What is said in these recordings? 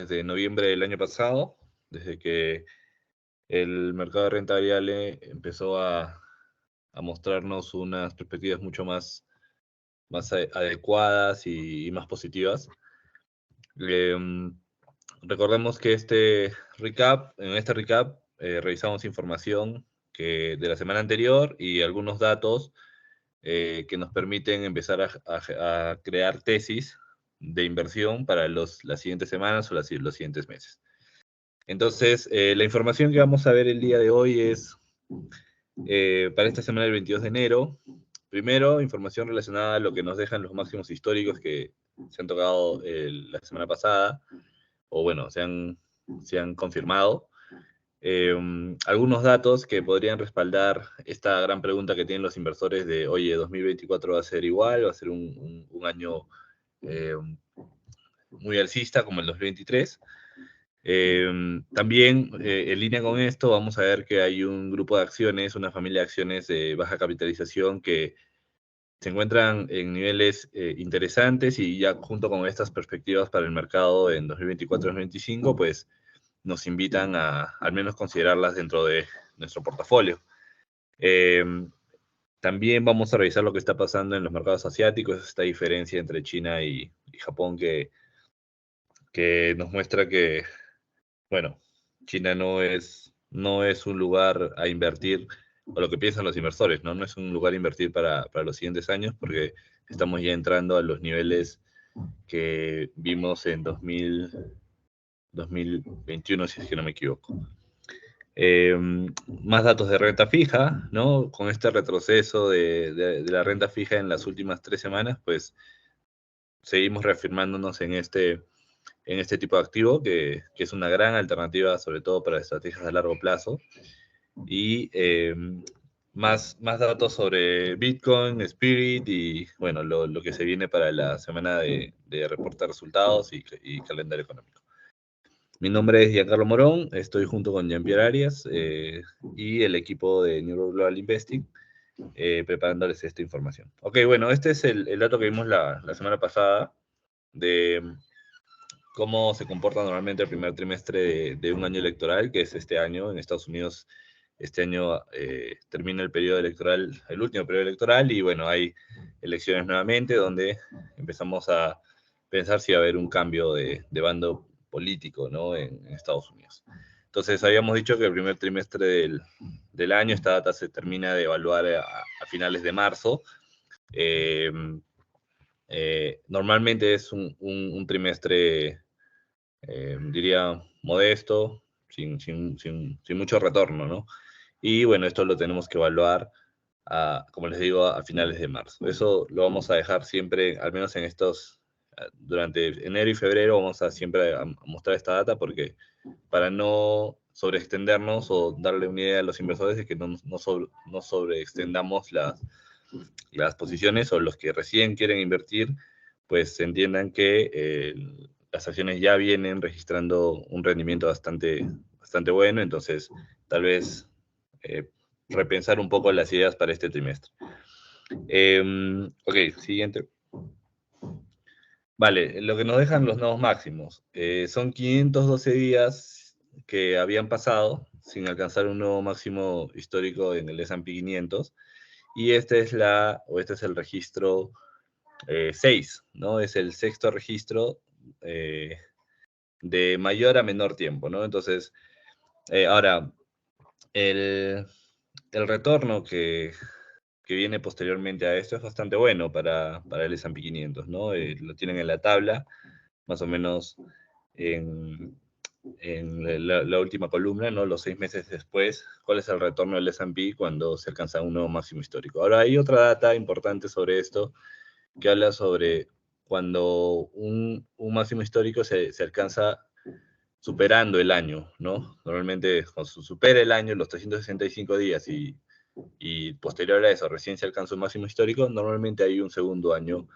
desde noviembre del año pasado, desde que el mercado de renta variable empezó a mostrarnos unas perspectivas mucho más adecuadas y más positivas. Eh, Recordemos que en este recap, revisamos información de la semana anterior y algunos datos que nos permiten empezar a crear tesis de inversión para las siguientes semanas o los siguientes meses. Entonces, la información que vamos a ver el día de hoy es para esta semana del 22 de enero. Primero, información relacionada a lo que nos dejan los máximos históricos que se han tocado la semana pasada, o bueno, se han confirmado. Algunos datos que podrían respaldar esta gran pregunta que tienen los inversores de, oye, 2024 va a ser igual, va a ser un año eh, muy alcista como el 2023. También, en línea con esto, vamos a ver que hay un grupo de acciones, una familia de acciones de baja capitalización que se encuentran en niveles interesantes y ya junto con estas perspectivas para el mercado en 2024-2025, pues nos invitan a al menos considerarlas dentro de nuestro portafolio. Eh, También vamos a revisar lo que está pasando en los mercados asiáticos, esta diferencia entre China y Japón que nos muestra que, bueno, China no es un lugar a invertir, o lo que piensan los inversores, ¿no? No es un lugar a invertir para los siguientes años porque estamos ya entrando a los niveles que vimos en 2021, si es que no me equivoco. Más datos de renta fija, ¿no? Con este retroceso de la renta fija en las últimas 3 semanas, pues seguimos reafirmándonos en este tipo de activo, que es una gran alternativa, sobre todo para estrategias a largo plazo. Y más datos sobre Bitcoin, Spirit y, bueno, lo que se viene para la semana de reporte de resultados y calendario económico. Mi nombre es Giancarlo Morón, estoy junto con Jean-Pierre Arias y el equipo de Neuro Global Investing preparándoles esta información. Ok, bueno, este es el dato que vimos la semana pasada de cómo se comporta normalmente el primer trimestre de un año electoral, que es este año en Estados Unidos. Este año termina el periodo electoral, el último periodo electoral, y bueno, hay elecciones nuevamente donde empezamos a pensar si va a haber un cambio de bando político, ¿no? En Estados Unidos. Entonces, habíamos dicho que el primer trimestre del año, esta data se termina de evaluar a finales de marzo. Normalmente es un trimestre, diría, modesto, sin mucho retorno, ¿no? Y bueno, esto lo tenemos que evaluar, como les digo, a finales de marzo. Eso lo vamos a dejar siempre, al menos en durante enero y febrero, vamos a siempre a mostrar esta data porque para no sobreextendernos o darle una idea a los inversores de que no sobreextendamos las posiciones o los que recién quieren invertir, pues entiendan que las acciones ya vienen registrando un rendimiento bastante bueno, entonces tal vez repensar un poco las ideas para este trimestre. Ok, siguiente. Vale, lo que nos dejan los nuevos máximos. Son 512 días que habían pasado sin alcanzar un nuevo máximo histórico en el S&P 500. Y este es el registro 6, ¿no? Es el sexto registro de mayor a menor tiempo, ¿no? Entonces, ahora, el retorno que viene posteriormente a esto es bastante bueno para el S&P 500, ¿no? Lo tienen en la tabla, más o menos en la última columna, ¿no? Los 6 meses después, cuál es el retorno del S&P cuando se alcanza un nuevo máximo histórico. Ahora, hay otra data importante sobre esto, que habla sobre cuando un máximo histórico se alcanza superando el año, ¿no? Normalmente cuando se supera el año, los 365 días y posterior a eso recién se alcanza un máximo histórico, normalmente hay un segundo año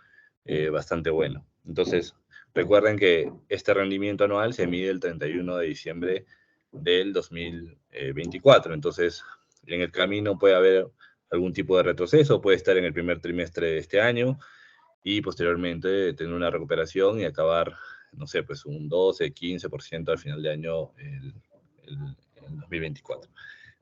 bastante bueno. Entonces, recuerden que este rendimiento anual se mide el 31 de diciembre del 2024. Entonces, en el camino puede haber algún tipo de retroceso, puede estar en el primer trimestre de este año y posteriormente tener una recuperación y acabar no sé, pues un 12, 15% al final de año el 2024.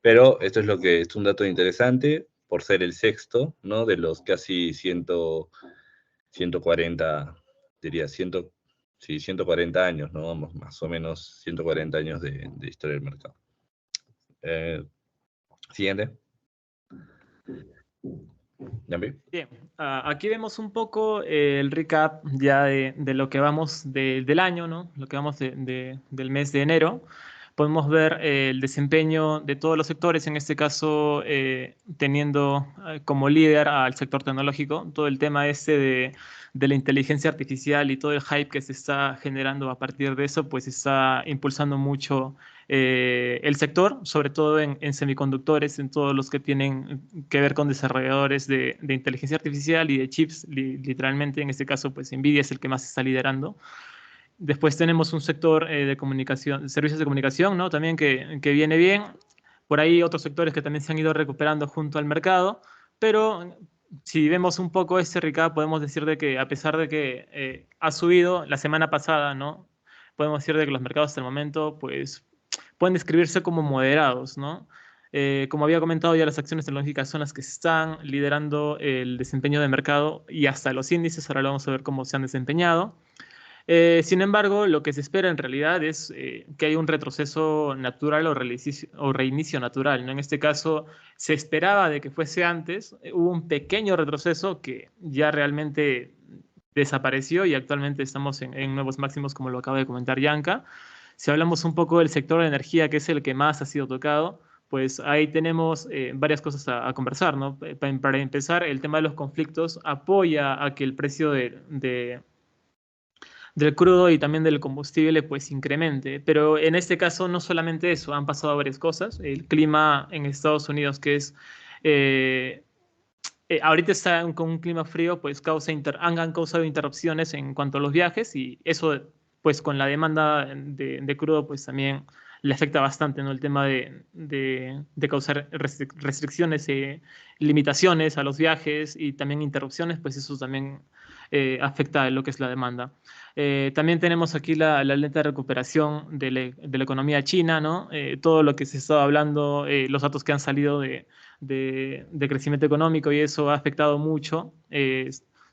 Pero esto es es un dato interesante por ser el sexto, ¿no? De los casi 140, diría, sí, 140 años, ¿no? Más o menos 140 años de historia del mercado. Siguiente. ¿Yambi? Bien, aquí vemos un poco el recap ya de lo que vamos del año, ¿no? Lo que vamos del mes de enero. Podemos ver el desempeño de todos los sectores, en este caso teniendo como líder al sector tecnológico. Todo el tema este de la inteligencia artificial y todo el hype que se está generando a partir de eso, pues está impulsando mucho el sector, sobre todo en semiconductores, en todos los que tienen que ver con desarrolladores de inteligencia artificial y de chips, literalmente. En este caso, pues Nvidia es el que más está liderando. Después tenemos un sector de comunicación, servicios de comunicación, ¿no? También que viene bien. Por ahí otros sectores que también se han ido recuperando junto al mercado, pero si vemos un poco este recap, podemos decir de que a pesar de que ha subido la semana pasada, ¿no? Podemos decir de que los mercados hasta el momento, pues, pueden describirse como moderados, ¿no? Como había comentado, ya las acciones tecnológicas son las que están liderando el desempeño de mercado y hasta los índices, ahora lo vamos a ver cómo se han desempeñado. Sin embargo, lo que se espera en realidad es que haya un retroceso natural o reinicio natural, ¿no? En este caso, se esperaba de que fuese antes, hubo un pequeño retroceso que ya realmente desapareció y actualmente estamos en nuevos máximos, como lo acaba de comentar Yanka. Si hablamos un poco del sector de energía, que es el que más ha sido tocado, pues ahí tenemos varias cosas a conversar, ¿no? Para empezar, el tema de los conflictos apoya a que el precio del crudo y también del combustible pues incremente. Pero en este caso no solamente eso, han pasado varias cosas. El clima en Estados Unidos, que es eh, ahorita está con un clima frío, pues han causado interrupciones en cuanto a los viajes y eso pues con la demanda de crudo pues también le afecta bastante, ¿no? El tema de causar restricciones, limitaciones a los viajes y también interrupciones, pues eso también afecta a lo que es la demanda. También tenemos aquí la lenta recuperación de la economía china, ¿no? Todo lo que se estaba hablando, los datos que han salido de crecimiento económico y eso ha afectado mucho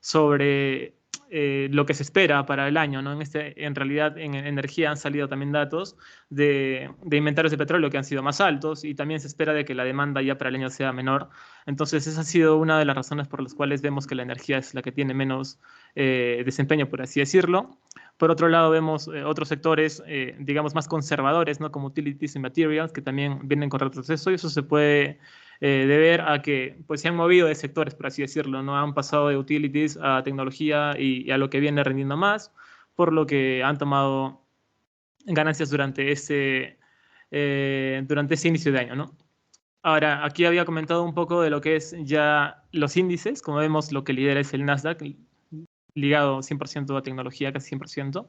sobre lo que se espera para el año, ¿no? En realidad, en energía han salido también datos de inventarios de petróleo que han sido más altos y también se espera de que la demanda ya para el año sea menor. Entonces, esa ha sido una de las razones por las cuales vemos que la energía es la que tiene menos desempeño, por así decirlo. Por otro lado, vemos otros sectores, digamos, más conservadores, ¿no? Como utilities y materials, que también vienen con retroceso y eso se puede deber a que pues, se han movido de sectores, por así decirlo, ¿no? Han pasado de utilities a tecnología y a lo que viene rindiendo más, por lo que han tomado ganancias durante ese inicio de año, ¿no? Ahora, aquí había comentado un poco de lo que es ya los índices. Como vemos, lo que lidera es el Nasdaq, ligado 100% a tecnología, casi 100%.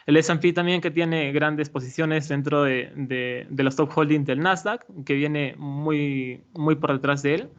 El S&P también, que tiene grandes posiciones dentro de los top holdings del Nasdaq, que viene muy, muy por detrás de él.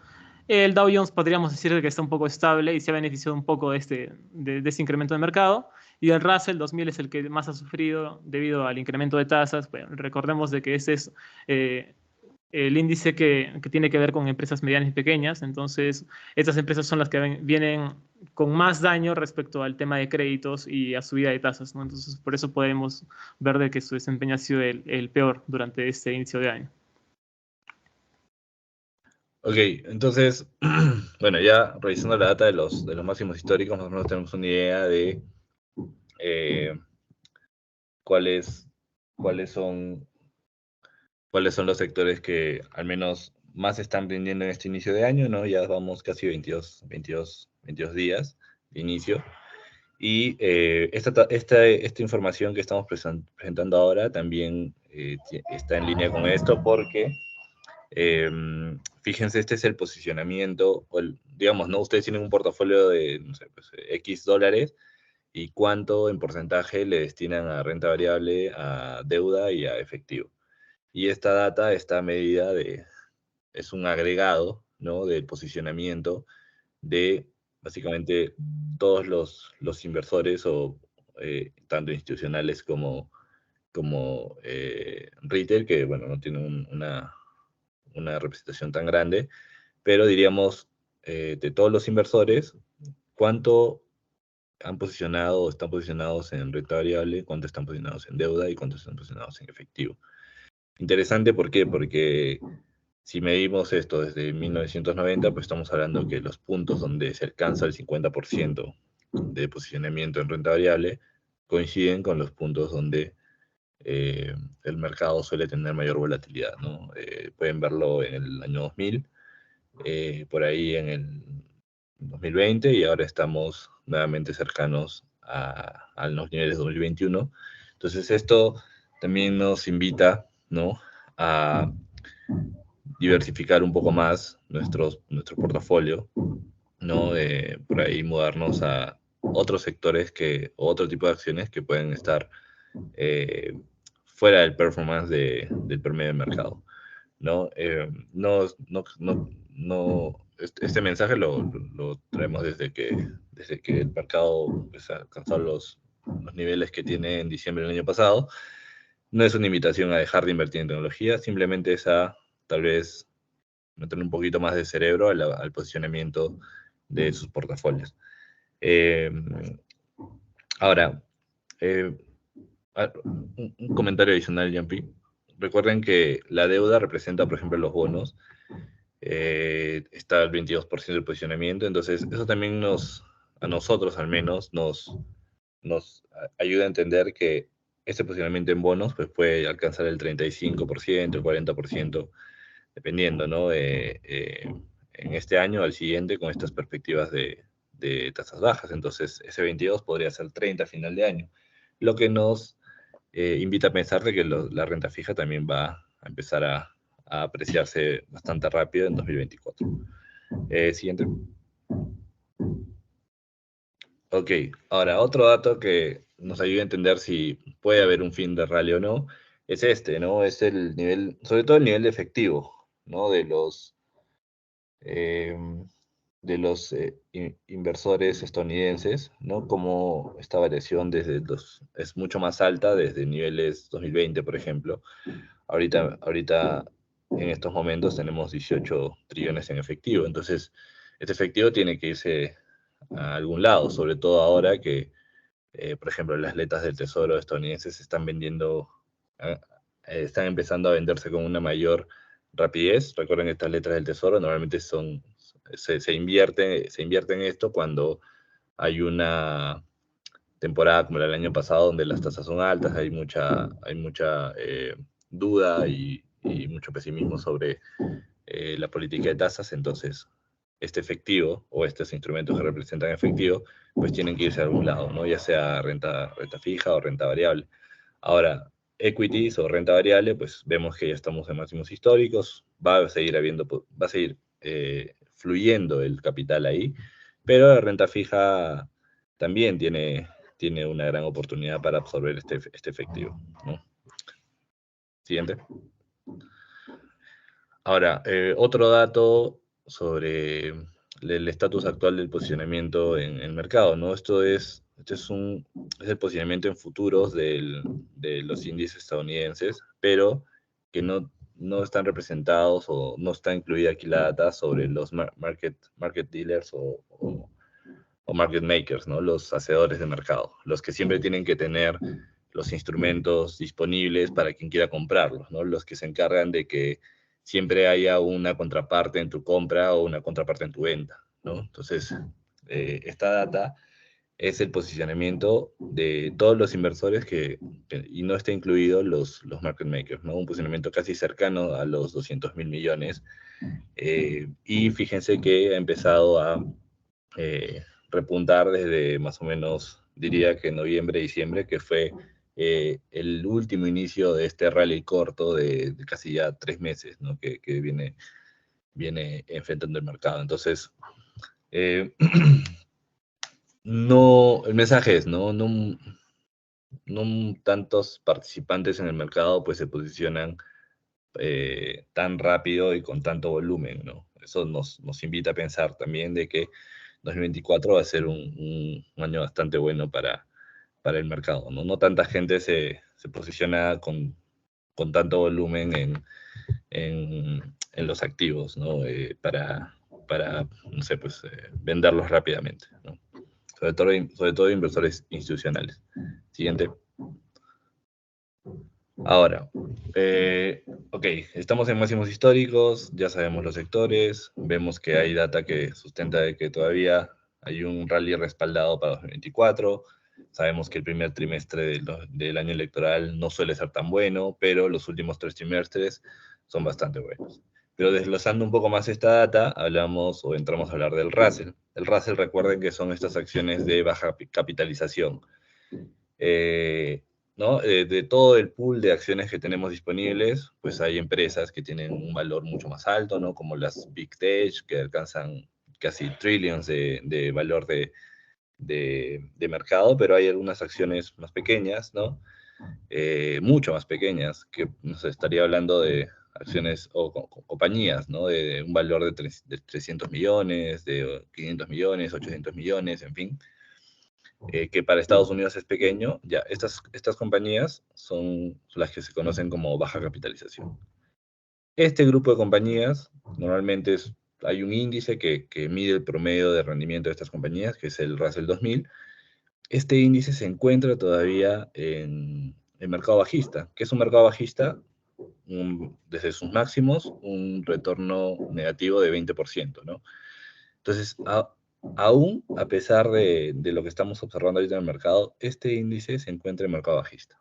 El Dow Jones podríamos decir que está un poco estable y se ha beneficiado un poco de ese incremento de mercado. Y el Russell 2000 es el que más ha sufrido debido al incremento de tasas. Bueno, recordemos de que ese es el índice que tiene que ver con empresas medianas y pequeñas. Entonces, estas empresas son las que vienen con más daño respecto al tema de créditos y a subida de tasas, ¿no? Entonces, por eso podemos ver de que su desempeño ha sido el peor durante este inicio de año. Ok, entonces, bueno, ya revisando la data de los máximos históricos, más o menos tenemos una idea de cuáles, cuáles son, cuáles son los sectores que al menos más están rindiendo en este inicio de año, ¿no? Ya vamos casi 22 días de inicio. Y esta información que estamos presentando ahora también está en línea con esto porque, fíjense, este es el posicionamiento, digamos, ¿no? Ustedes tienen un portafolio de, no sé, pues, X dólares y cuánto en porcentaje le destinan a renta variable, a deuda y a efectivo. Y esta data está medida es un agregado, ¿no? Del posicionamiento de básicamente todos los inversores o tanto institucionales como retail, que bueno, no tienen una representación tan grande, pero diríamos, de todos los inversores, ¿cuánto han posicionado o están posicionados en renta variable, cuánto están posicionados en deuda y cuánto están posicionados en efectivo? Interesante, ¿por qué? Porque si medimos esto desde 1990, pues estamos hablando que los puntos donde se alcanza el 50% de posicionamiento en renta variable coinciden con los puntos donde el mercado suele tener mayor volatilidad, ¿no? Pueden verlo en el año 2000, por ahí en el 2020, y ahora estamos nuevamente cercanos a los niveles de 2021. Entonces esto también nos invita, ¿no?, a diversificar un poco más nuestro portafolio, ¿no? Por ahí mudarnos a otros sectores o otro tipo de acciones que pueden estar eh, fuera del performance del promedio de mercado, ¿no? Este mensaje lo traemos desde que el mercado pues, ha alcanzado los niveles que tiene en diciembre del año pasado. No es una invitación a dejar de invertir en tecnología, simplemente es a tal vez meter un poquito más de cerebro al posicionamiento de sus portafolios. Ahora, un comentario adicional, Yampi. Recuerden que la deuda representa, por ejemplo, los bonos. Está al 22% del posicionamiento, entonces eso también a nosotros al menos, nos ayuda a entender que este posicionamiento en bonos pues, puede alcanzar el 35%, el 40%, dependiendo, ¿no? En este año, al siguiente, con estas perspectivas de tasas bajas. Entonces, ese 22 podría ser 30 a final de año, lo que nos invita a pensar de que la renta fija también va a empezar a apreciarse bastante rápido en 2024. Siguiente. Ok, ahora otro dato que nos ayuda a entender si puede haber un fin de rally o no, es este, ¿no? Es el nivel, sobre todo el nivel de efectivo, ¿no? Eh, inversores estadounidenses, ¿no? Como esta variación es mucho más alta desde niveles 2020, por ejemplo. Ahorita, en estos momentos, tenemos 18 trillones en efectivo. Entonces, este efectivo tiene que irse a algún lado, sobre todo ahora que, por ejemplo, las letras del Tesoro estadounidenses eh, están empezando a venderse con una mayor rapidez. Recuerden que estas letras del Tesoro normalmente se invierte en esto cuando hay una temporada como la del año pasado donde las tasas son altas, hay mucha duda y mucho pesimismo sobre la política de tasas. Entonces este efectivo o estos instrumentos que representan efectivo pues tienen que irse a algún lado, ¿no? Ya sea renta fija o renta variable. Ahora, equities o renta variable, pues vemos que ya estamos en máximos históricos, va a seguir fluyendo el capital ahí, pero la renta fija también tiene una gran oportunidad para absorber este efectivo, ¿no? Siguiente. Ahora, otro dato sobre el estatus actual del posicionamiento en el mercado, ¿no? Es el posicionamiento en futuros de los índices estadounidenses, pero que no están representados o no está incluida aquí la data sobre los market dealers o market makers, ¿no? Los hacedores de mercado, los que siempre tienen que tener los instrumentos disponibles para quien quiera comprarlos, ¿no? Los que se encargan de que siempre haya una contraparte en tu compra o una contraparte en tu venta, ¿no? Entonces, esta data es el posicionamiento de todos los inversores y no está incluido los market makers, ¿no? Un posicionamiento casi cercano a los 200.000 millones. Y fíjense que ha empezado a repuntar desde más o menos, diría que noviembre, diciembre, que fue el último inicio de este rally corto de casi ya 3 meses, ¿no? que viene enfrentando el mercado. Entonces, no, el mensaje es, no tantos participantes en el mercado pues se posicionan tan rápido y con tanto volumen, ¿no? Eso nos invita a pensar también de que 2024 va a ser un año bastante bueno para el mercado, ¿no? No tanta gente se posiciona con tanto volumen en los activos, ¿no? Para no sé, pues, venderlos rápidamente, ¿no? Sobre todo inversores institucionales. Siguiente. Ahora, ok, estamos en máximos históricos, ya sabemos los sectores, vemos que hay data que sustenta de que todavía hay un rally respaldado para 2024, sabemos que el primer trimestre del año electoral no suele ser tan bueno, pero los últimos 3 trimestres son bastante buenos. Pero desglosando un poco más esta data, hablamos o entramos a hablar del Russell. El Russell, recuerden que son estas acciones de baja capitalización. ¿No? De todo el pool de acciones que tenemos disponibles, pues hay empresas que tienen un valor mucho más alto, ¿no? Como las Big Tech, que alcanzan casi trillions de valor de mercado, pero hay algunas acciones más pequeñas, ¿no? Mucho más pequeñas, que nos estaría hablando de acciones o compañías, ¿no? De un valor de 300 millones, de 500 millones, 800 millones, en fin. Que para Estados Unidos es pequeño, ya, estas compañías son las que se conocen como baja capitalización. Este grupo de compañías, normalmente hay un índice que mide el promedio de rendimiento de estas compañías, que es el Russell 2000. Este índice se encuentra todavía en el mercado bajista. ¿Qué es un mercado bajista? Desde sus máximos, un retorno negativo de 20%, ¿no? Entonces, aún a pesar de lo que estamos observando ahorita en el mercado, este índice se encuentra en mercado bajista.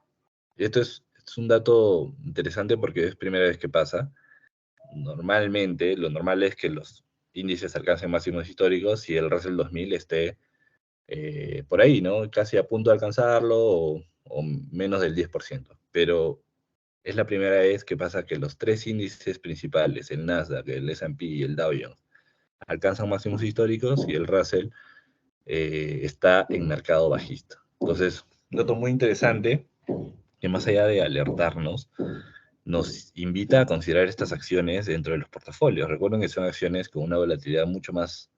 Y esto es un dato interesante porque es primera vez que pasa. Normalmente, lo normal es que los índices alcancen máximos históricos y el Russell 2000 esté por ahí, ¿no? Casi a punto de alcanzarlo o menos del 10%. Pero es la primera vez que pasa que los 3 índices principales, el Nasdaq, el S&P y el Dow Jones, alcanzan máximos históricos y el Russell está en mercado bajista. Entonces, un dato muy interesante que más allá de alertarnos, nos invita a considerar estas acciones dentro de los portafolios. Recuerden que son acciones con una volatilidad mucho más,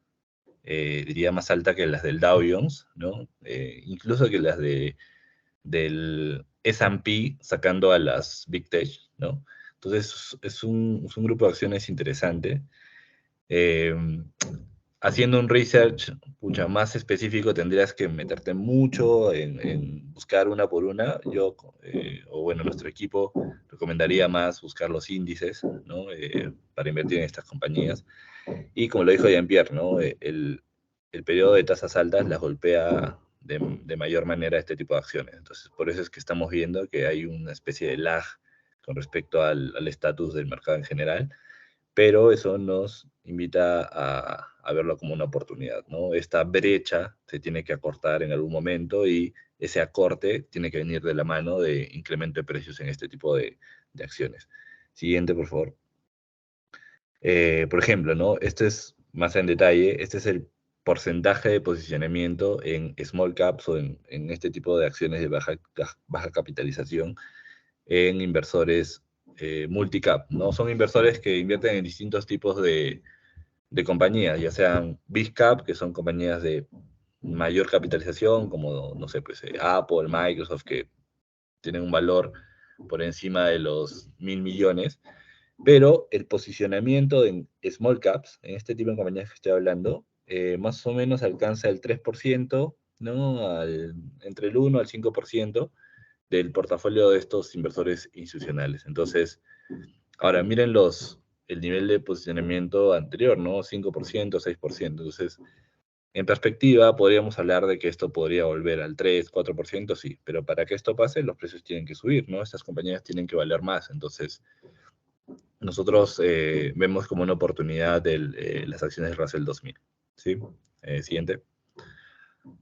diría, más alta que las del Dow Jones, ¿no? Incluso que las del S&P sacando a las Big Tech, ¿no? Entonces, es un grupo de acciones interesante. Haciendo un research más específico tendrías que meterte mucho en buscar una por una. Yo, o bueno, nuestro equipo recomendaría más buscar los índices, ¿no? Para invertir en estas compañías. Y como lo dijo Jean-Pierre, ¿no? El periodo de tasas altas las golpea de mayor manera este tipo de acciones. Entonces, por eso es que estamos viendo que hay una especie de lag con respecto al estatus del mercado en general, pero eso nos invita a verlo como una oportunidad, ¿no? Esta brecha se tiene que acortar en algún momento y ese acorte tiene que venir de la mano de incremento de precios en este tipo de acciones. Siguiente, por favor. Por ejemplo, ¿no? Este es más en detalle, este es el porcentaje de posicionamiento en small caps o en este tipo de acciones de baja capitalización en inversores multicap, ¿no? Son inversores que invierten en distintos tipos de compañías, ya sean big cap, que son compañías de mayor capitalización, como, no sé, pues Apple, Microsoft, que tienen un valor por encima de los 1.000 millones, pero el posicionamiento en small caps, en este tipo de compañías que estoy hablando, más o menos alcanza el 3%, ¿no? Entre el 1 al 5% del portafolio de estos inversores institucionales. Entonces, ahora miren el nivel de posicionamiento anterior, ¿no? 5%, 6%. Entonces, en perspectiva, podríamos hablar de que esto podría volver al 3, 4%, sí, pero para que esto pase, los precios tienen que subir, ¿no? Estas compañías tienen que valer más. Entonces, nosotros vemos como una oportunidad las acciones de Russell 2000. ¿Sí? Siguiente.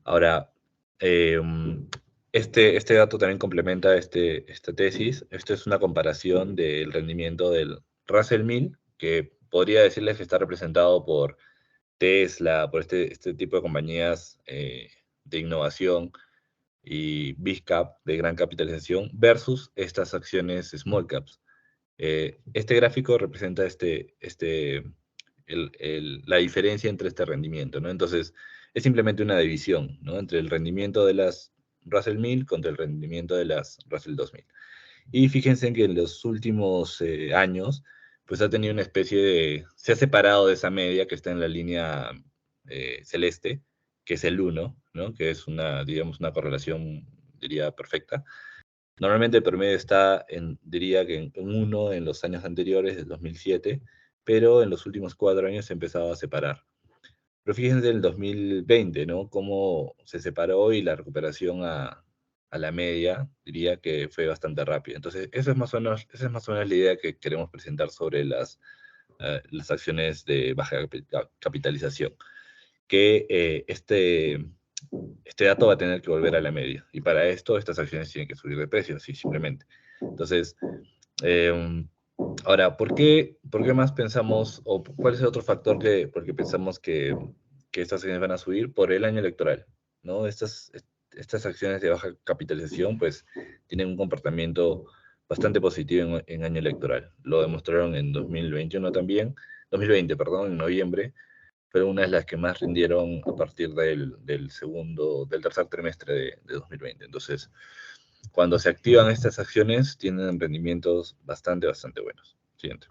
Ahora, este dato también complementa esta tesis. Esto es una comparación del rendimiento del Russell 1000, que podría decirles que está representado por Tesla, por este tipo de compañías de innovación y big cap, de gran capitalización, versus estas acciones small caps. Este gráfico representa la diferencia entre este rendimiento, ¿no? Entonces, es simplemente una división, ¿no? Entre el rendimiento de las Russell 1000 contra el rendimiento de las Russell 2000. Y fíjense que en los últimos años, pues ha tenido una especie de... Se ha separado de esa media que está en la línea celeste, que es el 1, ¿no? Que es una, digamos, una correlación, diría, perfecta. Normalmente el promedio está, diría que en 1 en los años anteriores, del 2007, pero en los últimos 4 años se ha empezado a separar. Pero fíjense en el 2020, ¿no? Cómo se separó y la recuperación a la media, diría que fue bastante rápida. Entonces, esa es más o menos la idea que queremos presentar sobre las acciones de baja capitalización. Que este dato va a tener que volver a la media. Y para esto, estas acciones tienen que subir de precio, así simplemente. Entonces, ahora, ¿por qué más pensamos, o cuál es el otro factor por qué pensamos que estas acciones van a subir? Por el año electoral, ¿no? Estas acciones de baja capitalización, pues, tienen un comportamiento bastante positivo en año electoral. Lo demostraron en 2021 también, 2020, perdón, en noviembre, pero una de las que más rindieron a partir del tercer trimestre de 2020. Entonces, cuando se activan estas acciones, tienen rendimientos bastante buenos. Siguiente.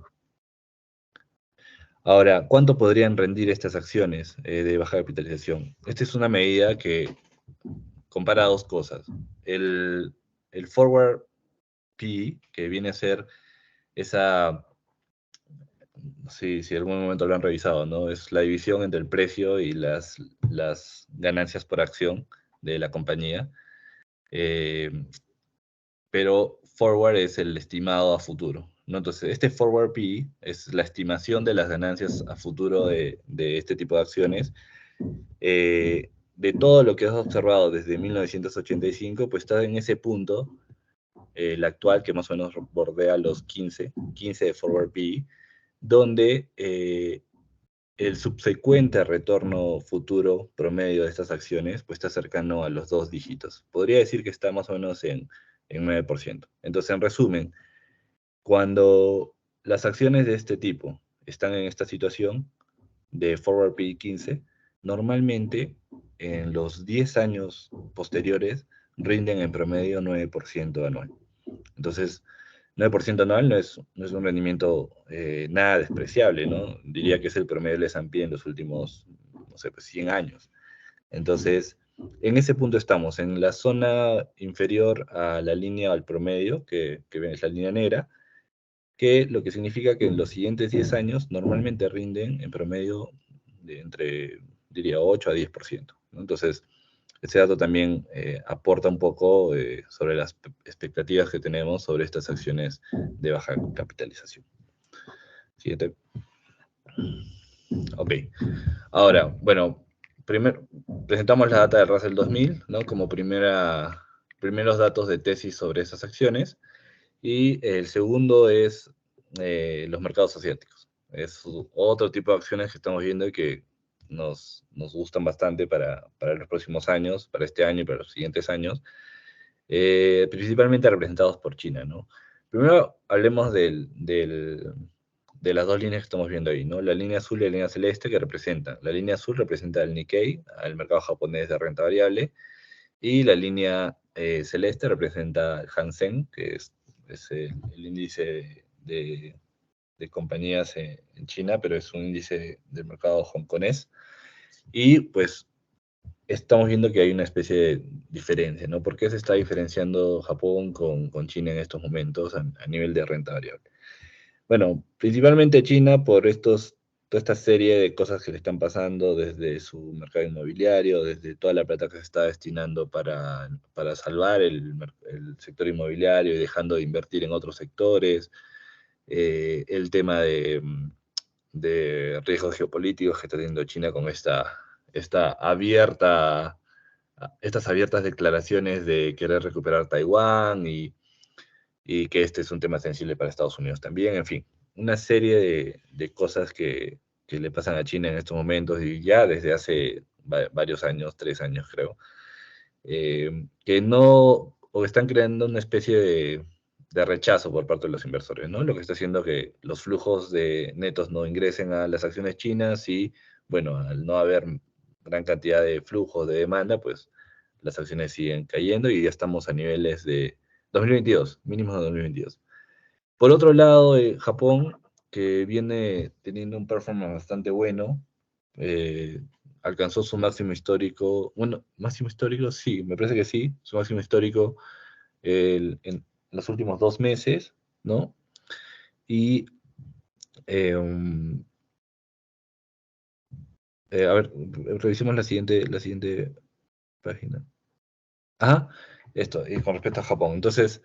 Ahora, ¿cuánto podrían rendir estas acciones de baja capitalización? Esta es una medida que compara dos cosas. El forward P, que viene a ser esa, si algún momento lo han revisado, ¿no? Es la división entre el precio y las ganancias por acción de la compañía. Pero forward es el estimado a futuro, ¿no? Entonces, este forward P es la estimación de las ganancias a futuro de este tipo de acciones. De todo lo que has observado desde 1985, pues está en ese punto, el actual, que más o menos bordea los 15 de forward P, donde el subsecuente retorno futuro promedio de estas acciones pues está cercano a los 2 dígitos. Podría decir que está más o menos en 9%. Entonces, en resumen, cuando las acciones de este tipo están en esta situación de forward P 15, normalmente en los 10 años posteriores rinden en promedio 9% anual. Entonces, 9% anual no es un rendimiento nada despreciable, ¿no? Diría que es el promedio del S&P en los últimos, no sé, pues 100 años. Entonces, en ese punto estamos, en la zona inferior a la línea al promedio, que ven es la línea negra, que lo que significa que en los siguientes 10 años normalmente rinden en promedio de entre, diría, 8 a 10%, ¿no? Entonces, ese dato también aporta un poco sobre las expectativas que tenemos sobre estas acciones de baja capitalización. Siguiente. Ok. Ahora, bueno, primero presentamos la data del Russell 2000, ¿no? Como primeros datos de tesis sobre esas acciones. Y el segundo es los mercados asiáticos. Es otro tipo de acciones que estamos viendo y que nos gustan bastante para los próximos años, para este año y para los siguientes años, principalmente representados por China, ¿no? Primero hablemos de las dos líneas que estamos viendo ahí, ¿no? La línea azul y la línea celeste que representan. La línea azul representa el Nikkei, al mercado japonés de renta variable, y la línea celeste representa el Hang Seng, que es el índice de compañías en China, pero es un índice del mercado hongkonés. Y pues estamos viendo que hay una especie de diferencia, ¿no? ¿Por qué se está diferenciando Japón con China en estos momentos a nivel de renta variable? Bueno, principalmente China por toda esta serie de cosas que le están pasando desde su mercado inmobiliario, desde toda la plata que se está destinando para salvar el sector inmobiliario y dejando de invertir en otros sectores, el tema de riesgos geopolíticos que está teniendo China con estas abiertas declaraciones de querer recuperar Taiwán y que este es un tema sensible para Estados Unidos también, en fin, una serie de cosas que le pasan a China en estos momentos y ya desde hace varios años, 3 años creo, que no, o están creando una especie de rechazo por parte de los inversores, ¿no? Lo que está haciendo que los flujos de netos no ingresen a las acciones chinas y, bueno, al no haber gran cantidad de flujos de demanda, pues las acciones siguen cayendo y ya estamos a niveles de 2022, mínimos de 2022. Por otro lado, Japón, que viene teniendo un performance bastante bueno, eh, alcanzó su máximo histórico, bueno, máximo histórico, sí, me parece que sí, su máximo histórico en los últimos 2 meses, ¿no? Y, um, a ver, revisemos la siguiente página. Ajá, esto, y con respecto a Japón. Entonces,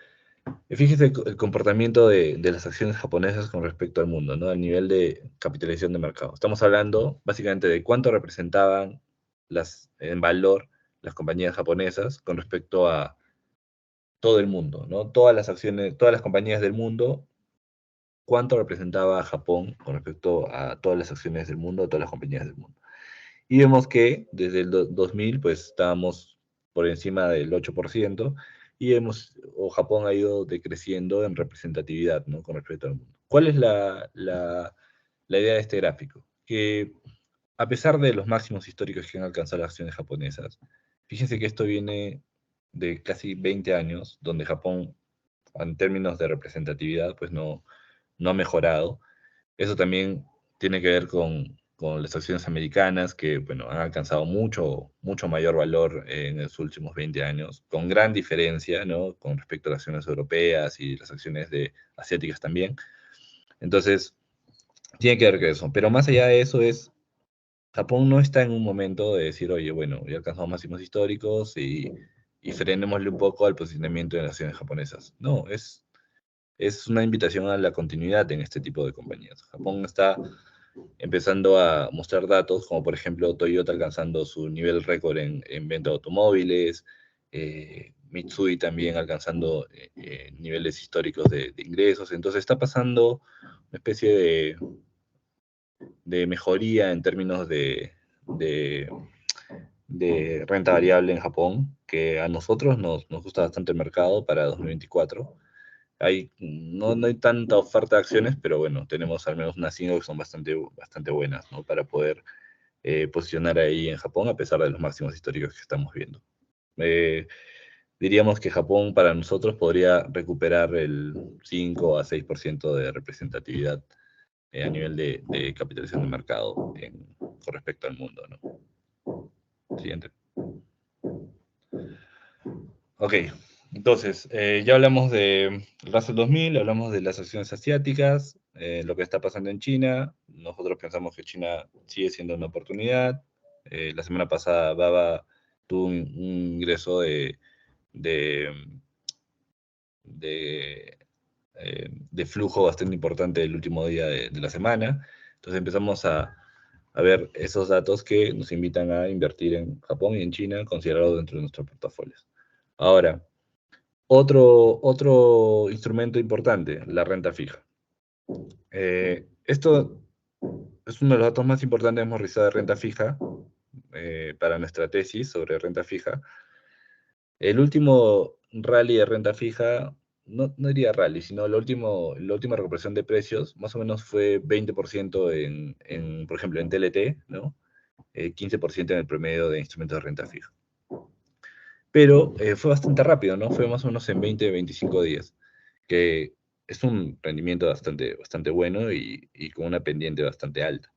fíjese el comportamiento de las acciones japonesas con respecto al mundo, ¿no? Al nivel de capitalización de mercado. Estamos hablando básicamente de cuánto representaban en valor las compañías japonesas con respecto a todo el mundo, ¿no? Todas las acciones, todas las compañías del mundo, cuánto representaba Japón con respecto a todas las acciones del mundo, todas las compañías del mundo. Y vemos que desde el 2000, pues estábamos por encima del 8%, o Japón ha ido decreciendo en representatividad, ¿no? Con respecto al mundo. ¿Cuál es la idea de este gráfico? Que a pesar de los máximos históricos que han alcanzado las acciones japonesas, fíjense que esto viene de casi 20 años, donde Japón, en términos de representatividad, pues no ha mejorado. Eso también tiene que ver con las acciones americanas que, bueno, han alcanzado mucho mayor valor en los últimos 20 años, con gran diferencia, ¿no? Con respecto a las acciones europeas y las acciones asiáticas también. Entonces, tiene que ver con eso. Pero más allá de eso Japón no está en un momento de decir, oye, bueno, ya alcanzamos máximos históricos y frenémosle un poco al posicionamiento de las acciones japonesas. No, es una invitación a la continuidad en este tipo de compañías. Japón está empezando a mostrar datos, como por ejemplo Toyota alcanzando su nivel récord en venta de automóviles, Mitsui también alcanzando niveles históricos de ingresos. Entonces está pasando una especie de mejoría en términos de, de renta variable en Japón, que a nosotros nos gusta bastante el mercado para 2024. No hay tanta oferta de acciones, pero bueno, tenemos al menos unas 5 que son bastante buenas, ¿no? Para poder posicionar ahí en Japón a pesar de los máximos históricos que estamos viendo. Diríamos que Japón para nosotros podría recuperar el 5 a 6% de representatividad a nivel de capitalización de mercado con respecto al mundo, ¿no? Siguiente. Ok, entonces, ya hablamos de Russell 2000, hablamos de las acciones asiáticas, lo que está pasando en China. Nosotros pensamos que China sigue siendo una oportunidad. La semana pasada Baba tuvo un ingreso de, de, de flujo bastante importante el último día de la semana. Entonces empezamos a ver esos datos que nos invitan a invertir en Japón y en China, considerado dentro de nuestros portafolios. Ahora, otro instrumento importante, la renta fija. Esto es uno de los datos más importantes que hemos revisado de renta fija para nuestra tesis sobre renta fija. El último rally de renta fija, no diría rally, sino la última recuperación de precios, más o menos fue 20% por ejemplo, en TLT, ¿no? 15% en el promedio de instrumentos de renta fija. Pero fue bastante rápido, ¿no? Fue más o menos en 25 días, que es un rendimiento bastante bueno y con una pendiente bastante alta.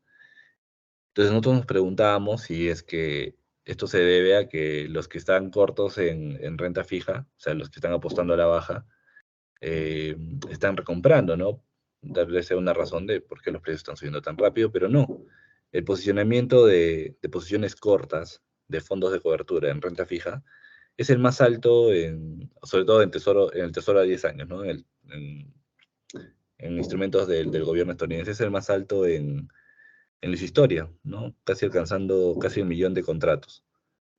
Entonces nosotros nos preguntábamos si es que esto se debe a que los que están cortos en renta fija, o sea, los que están apostando a la baja, están recomprando, ¿no? Tal vez sea una razón de por qué los precios están subiendo tan rápido, pero no. El posicionamiento de posiciones cortas de fondos de cobertura en renta fija es el más alto, sobre todo en el tesoro a 10 años, ¿no? En instrumentos del gobierno estadounidense es el más alto en la historia, ¿no? Casi alcanzando casi 1 millón de contratos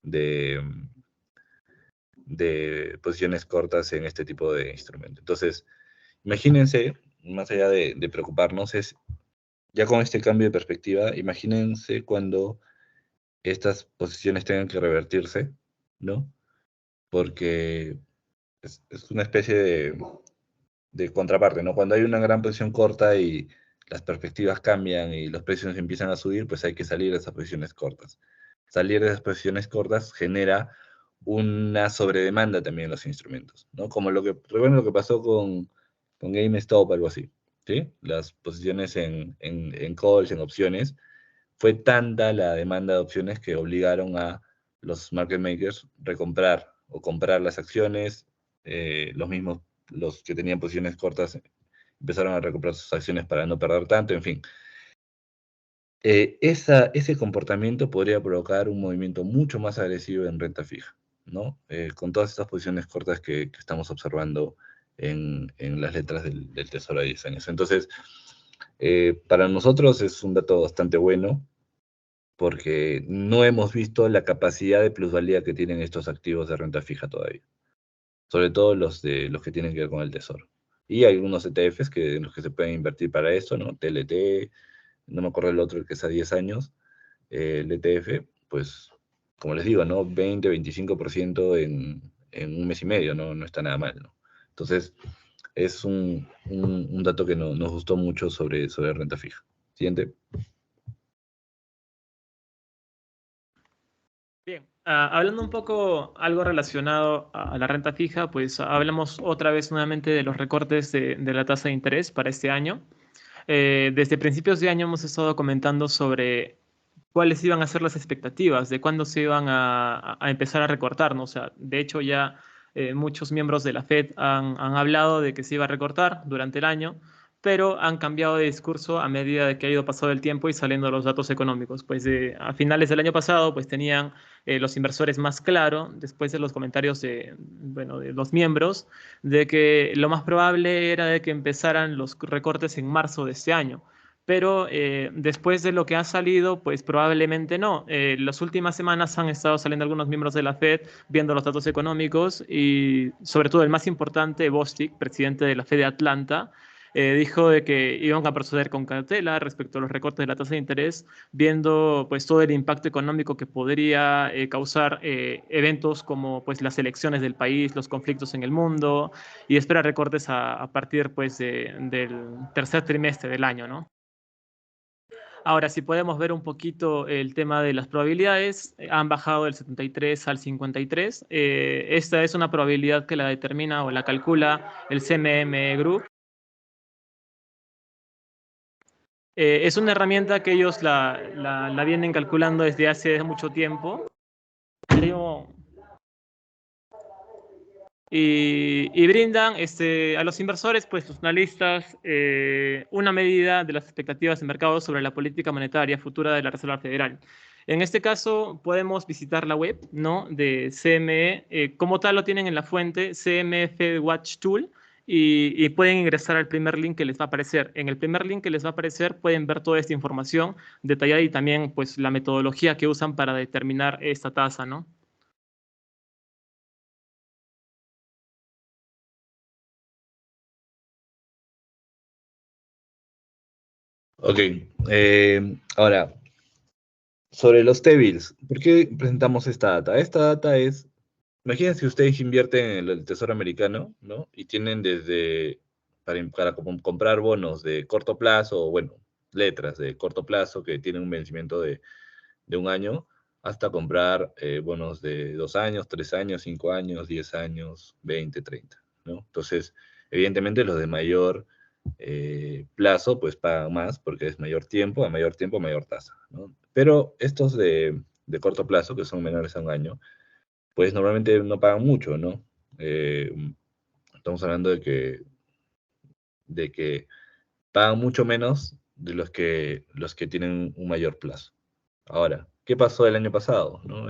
de, de posiciones cortas en este tipo de instrumento. Entonces, imagínense, más allá de preocuparnos, ya con este cambio de perspectiva, imagínense cuando estas posiciones tengan que revertirse, ¿no? Porque es una especie de contraparte, ¿no? Cuando hay una gran posición corta y las perspectivas cambian y los precios empiezan a subir, pues hay que salir de esas posiciones cortas. Salir de esas posiciones cortas genera una sobredemanda también en los instrumentos, ¿no? Como recuerden lo que pasó con GameStop, algo así, ¿sí? Las posiciones en calls, en opciones, fue tanta la demanda de opciones que obligaron a los market makers recomprar o comprar las acciones, los que tenían posiciones cortas empezaron a recomprar sus acciones para no perder tanto, en fin. Ese comportamiento podría provocar un movimiento mucho más agresivo en renta fija, ¿no? Con todas estas posiciones cortas que estamos observando en las letras del Tesoro a 10 años. Entonces, para nosotros es un dato bastante bueno porque no hemos visto la capacidad de plusvalía que tienen estos activos de renta fija todavía, sobre todo los que tienen que ver con el Tesoro. Y hay algunos ETFs en los que se pueden invertir para eso, ¿no? TLT, no me acuerdo el otro, el que es a 10 años, el ETF, pues, como les digo, ¿no? 20-25% en un mes y medio, ¿no? No está nada mal, ¿no? Entonces, es un dato que nos gustó mucho sobre renta fija. Siguiente. Bien, hablando un poco algo relacionado a la renta fija, pues hablamos otra vez nuevamente de los recortes de la tasa de interés para este año. Desde principios de año hemos estado comentando sobre cuáles iban a ser las expectativas, de cuándo se iban a empezar a recortar, ¿no? O sea, de hecho ya muchos miembros de la Fed han hablado de que se iba a recortar durante el año, pero han cambiado de discurso a medida de que ha ido pasando el tiempo y saliendo los datos económicos. Pues a finales del año pasado, pues tenían los inversores más claro, después de los comentarios bueno, de los miembros, de que lo más probable era de que empezaran los recortes en marzo de este año. Pero después de lo que ha salido, pues probablemente no. Las últimas semanas han estado saliendo algunos miembros de la Fed viendo los datos económicos y sobre todo el más importante, Bostic, presidente de la Fed de Atlanta, dijo de que iban a proceder con cautela respecto a los recortes de la tasa de interés, viendo pues todo el impacto económico que podría causar eventos como pues las elecciones del país, los conflictos en el mundo y espera recortes a partir pues del tercer trimestre del año, ¿no? Ahora, si podemos ver un poquito el tema de las probabilidades, han bajado del 73 al 53. Esta es una probabilidad que la determina o la calcula el CMM Group. Es una herramienta que ellos la vienen calculando desde hace mucho tiempo. Y brindan a los inversores, pues los analistas, una medida de las expectativas de mercado sobre la política monetaria futura de la Reserva Federal. En este caso, podemos visitar la web, ¿no? De CME, como tal lo tienen en la fuente, CME Fed Watch Tool, y pueden ingresar al primer link que les va a aparecer. En el primer link que les va a aparecer pueden ver toda esta información detallada y también pues la metodología que usan para determinar esta tasa, ¿no? Ok, ahora, sobre los T-bills, ¿por qué presentamos esta data? Esta data es, imagínense si ustedes invierten en el Tesoro americano, ¿no? Y tienen para comprar bonos de corto plazo, o bueno, letras de corto plazo que tienen un vencimiento de un año, hasta comprar bonos de 2 años, 3 años, 5 años, 10 años, 20, 30, ¿no? Entonces, evidentemente los de mayor plazo, pues pagan más porque es mayor tiempo, mayor tasa, ¿no? Pero estos de corto plazo, que son menores a un año, pues normalmente no pagan mucho, ¿no? Eh, Estamos hablando de que pagan mucho menos de los que tienen un mayor plazo. Ahora, ¿qué pasó el año pasado, no?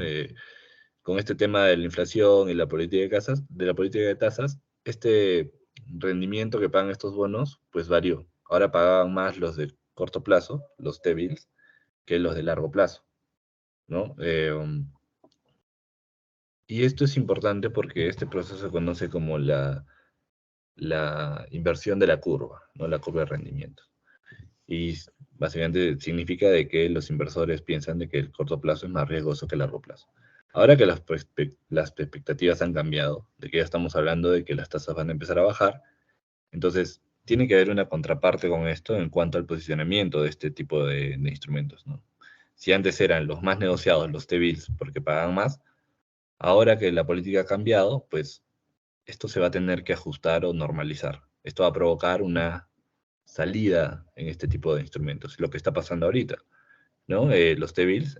Con este tema de la inflación y la política de tasas, este rendimiento que pagan estos bonos, pues varió. Ahora pagaban más los de corto plazo, los T-bills, que los de largo plazo, ¿no? Y esto es importante porque este proceso se conoce como la inversión de la curva, ¿no? La curva de rendimiento. Y básicamente significa de que los inversores piensan de que el corto plazo es más riesgoso que el largo plazo. Ahora que las expectativas han cambiado, de que ya estamos hablando de que las tasas van a empezar a bajar, entonces tiene que haber una contraparte con esto en cuanto al posicionamiento de este tipo de instrumentos, ¿no? Si antes eran los más negociados los T-bills porque pagan más, Ahora que la política ha cambiado, pues esto se va a tener que ajustar o normalizar. Esto va a provocar una salida en este tipo de instrumentos, lo que está pasando ahorita, ¿no? Los T-bills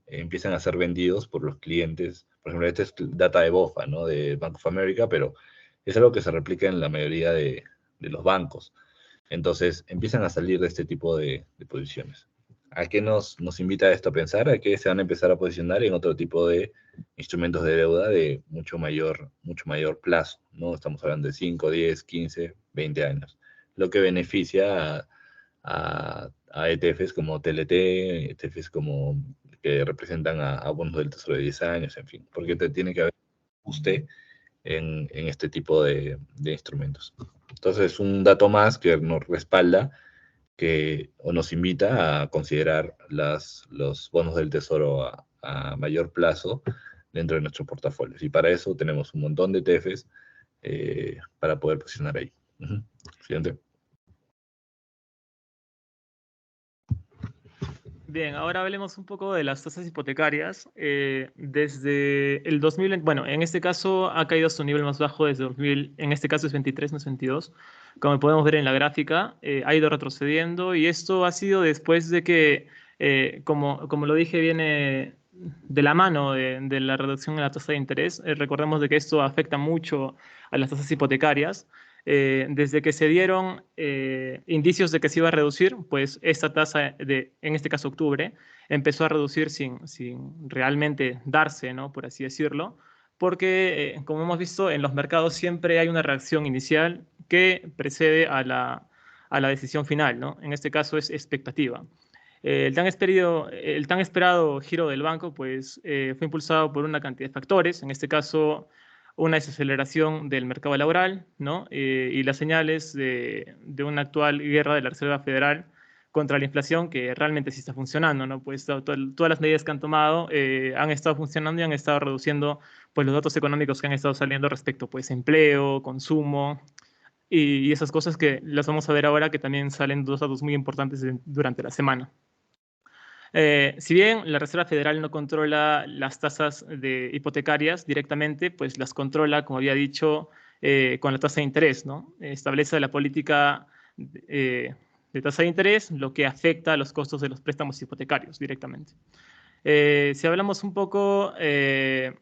empiezan a ser vendidos por los clientes. Por ejemplo, este es data de BOFA, ¿no? De Bank of America, pero es algo que se replica en la mayoría de los bancos. Entonces, empiezan a salir de este tipo de posiciones. ¿A qué nos invita esto a pensar? A que se van a empezar a posicionar en otro tipo de instrumentos de deuda de mucho mayor plazo, ¿no? Estamos hablando de 5, 10, 15, 20 años, lo que beneficia a ETFs como TLT, ETFs como que representan a bonos del tesoro de 10 años, en fin, porque tiene que haber ajuste en este tipo de instrumentos. Entonces, un dato más que nos respalda o nos invita a considerar los bonos del tesoro a mayor plazo dentro de nuestros portafolios. Y para eso tenemos un montón de ETFs para poder posicionar ahí. Siguiente. Bien, ahora hablemos un poco de las tasas hipotecarias. Desde el 2020, bueno, en este caso ha caído a su nivel más bajo desde 2000, en este caso es 23, no es 22. Como podemos ver en la gráfica, ha ido retrocediendo y esto ha sido después de que, como lo dije, viene de la mano de la reducción en la tasa de interés. Recordemos de que esto afecta mucho a las tasas hipotecarias. Desde que se dieron indicios de que se iba a reducir, pues esta tasa en este caso octubre, empezó a reducir sin realmente darse, ¿no? Por así decirlo, porque como hemos visto en los mercados siempre hay una reacción inicial que precede a la decisión final, ¿no? En este caso es expectativa. El tan esperado giro del banco pues, fue impulsado por una cantidad de factores, en este caso una desaceleración del mercado laboral, ¿no? Y las señales de una actual guerra de la Reserva Federal contra la inflación que realmente sí está funcionando, ¿no? Pues todas las medidas que han tomado han estado funcionando y han estado reduciendo pues, los datos económicos que han estado saliendo respecto pues, a empleo, consumo y esas cosas que las vamos a ver ahora que también salen dos datos muy importantes durante la semana. Si bien la Reserva Federal no controla las tasas hipotecarias directamente, pues las controla, como había dicho, con la tasa de interés, ¿no? Establece la política de tasa de interés, lo que afecta a los costos de los préstamos hipotecarios directamente. Si hablamos un poco de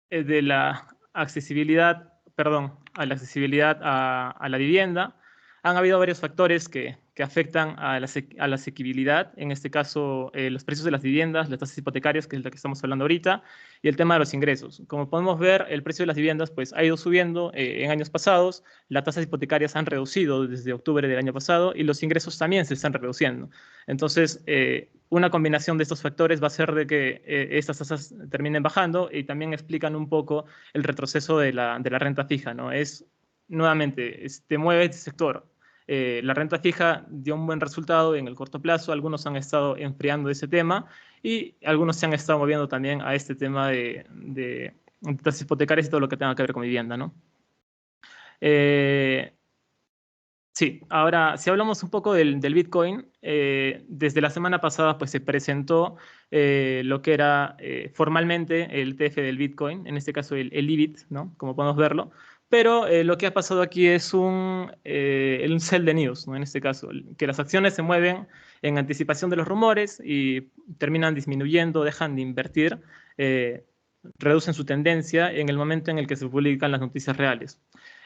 la accesibilidad, perdón, a la accesibilidad a la vivienda, han habido varios factores que afectan a la asequibilidad, en este caso los precios de las viviendas, las tasas hipotecarias, que es la que estamos hablando ahorita, y el tema de los ingresos. Como podemos ver, el precio de las viviendas pues, ha ido subiendo en años pasados, las tasas hipotecarias han reducido desde octubre del año pasado y los ingresos también se están reduciendo. Entonces, una combinación de estos factores va a hacer de que estas tasas terminen bajando y también explican un poco el retroceso de la renta fija, ¿no? Nuevamente, te mueve este sector. La renta fija dio un buen resultado en el corto plazo, algunos han estado enfriando ese tema y algunos se han estado moviendo también a este tema de tasas hipotecarias y todo lo que tenga que ver con vivienda, ¿no? Sí, ahora, si hablamos un poco del Bitcoin, desde la semana pasada pues, se presentó lo que era formalmente el TF del Bitcoin, en este caso el IBIT, ¿no? Como podemos verlo, pero lo que ha pasado aquí es un sell the news, ¿no? En este caso, que las acciones se mueven en anticipación de los rumores y terminan disminuyendo, dejan de invertir, reducen su tendencia en el momento en el que se publican las noticias reales.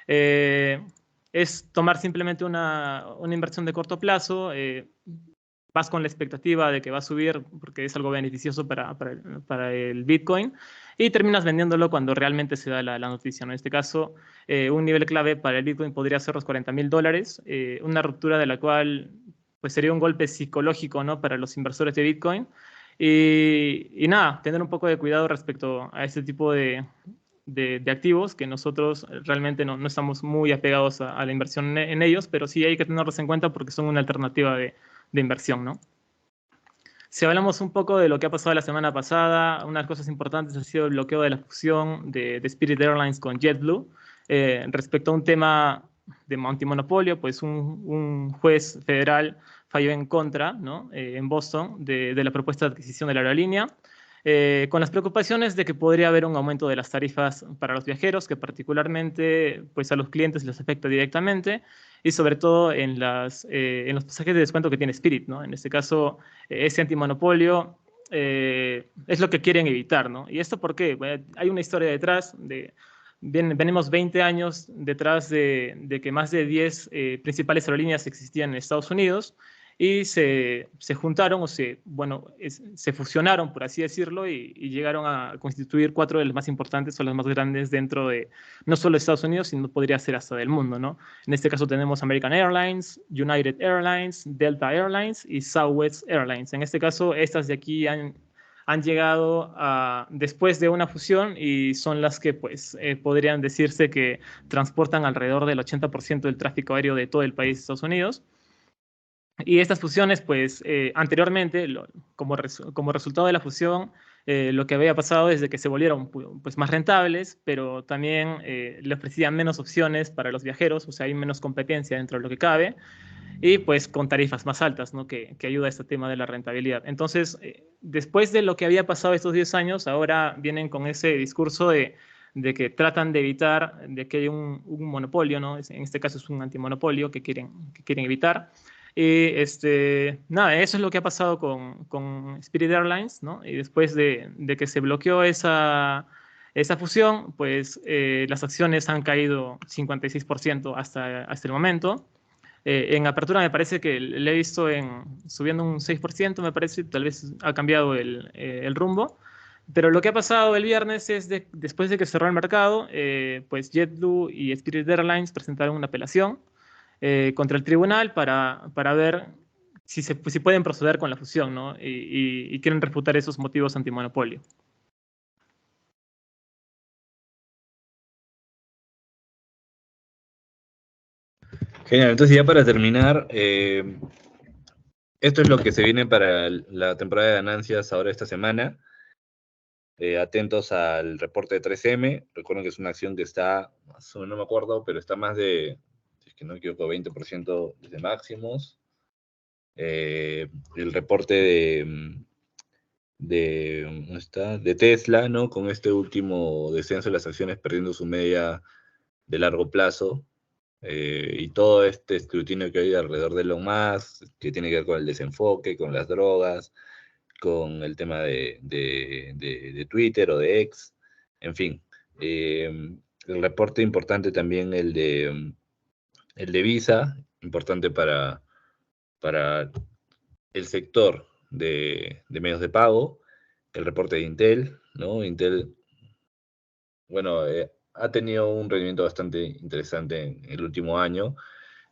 Es tomar simplemente una inversión de corto plazo, vas con la expectativa de que va a subir porque es algo beneficioso para el Bitcoin y terminas vendiéndolo cuando realmente se da la noticia, ¿no? En este caso, un nivel clave para el Bitcoin podría ser los $40,000, una ruptura de la cual pues, sería un golpe psicológico, ¿no? Para los inversores de Bitcoin. Y nada, tener un poco de cuidado respecto a este tipo de activos que nosotros realmente no estamos muy apegados a la inversión en ellos, pero sí hay que tenerlos en cuenta porque son una alternativa de inversión, ¿no? Si hablamos un poco de lo que ha pasado la semana pasada, unas cosas importantes ha sido el bloqueo de la fusión de Spirit Airlines con JetBlue. Respecto a un tema de antimonopolio, pues un juez federal falló en contra, ¿no? En Boston, de la propuesta de adquisición de la aerolínea. con las preocupaciones de que podría haber un aumento de las tarifas para los viajeros, que particularmente pues, a los clientes les afecta directamente, y sobre todo en los pasajes de descuento que tiene Spirit, ¿no? En este caso, ese antimonopolio es lo que quieren evitar, ¿no? ¿Y esto por qué? Bueno, hay una historia detrás venimos 20 años detrás de que más de 10 principales aerolíneas existían en Estados Unidos y se juntaron bueno, se fusionaron, por así decirlo, y llegaron a constituir cuatro de las más importantes o las más grandes dentro de no solo Estados Unidos, sino podría ser hasta del mundo, ¿no? En este caso tenemos American Airlines, United Airlines, Delta Airlines y Southwest Airlines. En este caso, estas de aquí han llegado después de una fusión y son las que pues, podrían decirse que transportan alrededor del 80% del tráfico aéreo de todo el país de Estados Unidos. Y estas fusiones, pues anteriormente, como resultado de la fusión, lo que había pasado es de que se volvieron pues, más rentables, pero también le ofrecían menos opciones para los viajeros, o sea, hay menos competencia dentro de lo que cabe, y pues con tarifas más altas, ¿no? Que ayuda a este tema de la rentabilidad. Entonces, después de lo que había pasado estos 10 años, ahora vienen con ese discurso de que tratan de evitar de que haya un monopolio, ¿no? En este caso es un antimonopolio que quieren evitar. Y nada, eso es lo que ha pasado con Spirit Airlines, ¿no? Y después de que se bloqueó esa fusión, pues las acciones han caído 56% hasta el momento. En apertura me parece que le he visto subiendo un 6%, me parece, tal vez ha cambiado el rumbo. Pero lo que ha pasado el viernes es después de que cerró el mercado, pues JetBlue y Spirit Airlines presentaron una apelación contra el tribunal para ver si pueden proceder con la fusión, ¿no? Y quieren refutar esos motivos antimonopolio. Genial, entonces ya para terminar, esto es lo que se viene para la temporada de ganancias ahora esta semana. Atentos al reporte de 3M. Recuerden que es una acción que está, no me acuerdo, pero está más de, si es que no me equivoco, 20% desde máximos. El reporte ¿dónde está? De Tesla, ¿no? Con este último descenso de las acciones perdiendo su media de largo plazo. Y todo este escrutinio que hay alrededor de Elon Musk, que tiene que ver con el desenfoque, con las drogas, con el tema de Twitter o de X, en fin. El reporte importante también el de Visa, importante para el sector de medios de pago, el reporte de Intel, ¿no? Intel, bueno, ha tenido un rendimiento bastante interesante en el último año,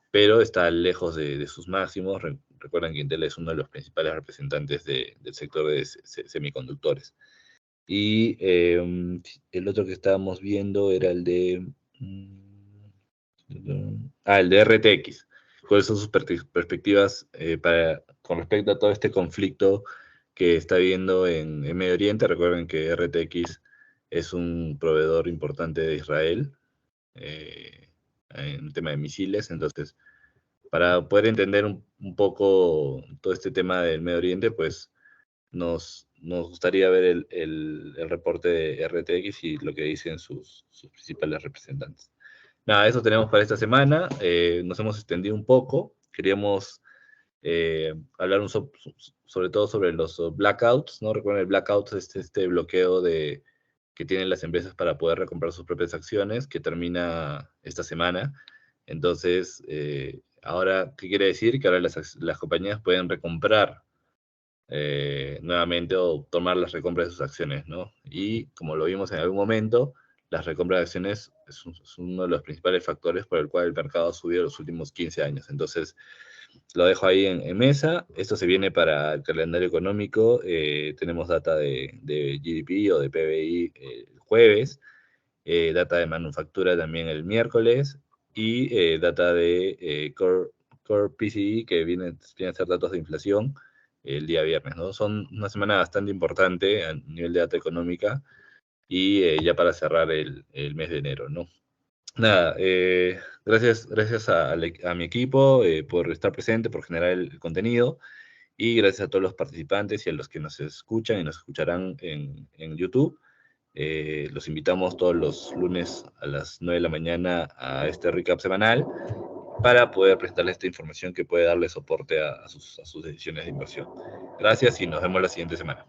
pero está lejos de sus máximos. Recuerden que Intel es uno de los principales representantes del sector de semiconductores. Y el otro que estábamos viendo era el de... el de RTX. ¿Cuáles son sus perspectivas con respecto a todo este conflicto que está habiendo en Medio Oriente? Recuerden que RTX es un proveedor importante de Israel en el tema de misiles. Entonces, para poder entender un poco todo este tema del Medio Oriente, pues nos gustaría ver el reporte de RTX y lo que dicen sus principales representantes. Nada, eso tenemos para esta semana. Nos hemos extendido un poco. Queríamos hablar sobre todo sobre los blackouts, ¿no? Recuerden, el blackout es este bloqueo que tienen las empresas para poder recomprar sus propias acciones, que termina esta semana. Entonces, ahora, ¿qué quiere decir? Que ahora las compañías pueden recomprar nuevamente o tomar las recompras de sus acciones, ¿no? Y como lo vimos en algún momento, las recompras de acciones es uno de los principales factores por el cual el mercado ha subido los últimos 15 años. Entonces, lo dejo ahí en mesa. Esto se viene para el calendario económico. Tenemos data de GDP o de PBI el jueves, data de manufactura también el miércoles y data de Core PCE que vienen a ser datos de inflación el día viernes, ¿no? Son una semana bastante importante a nivel de data económica y ya para cerrar el mes de enero, ¿no? Nada, gracias a mi equipo por estar presente, por generar el contenido Y gracias a todos los participantes y a los que nos escuchan y nos escucharán en YouTube. Los invitamos todos los lunes a las 9 de la mañana a este recap semanal para poder prestarles esta información que puede darle soporte a sus decisiones de inversión. Gracias y nos vemos la siguiente semana.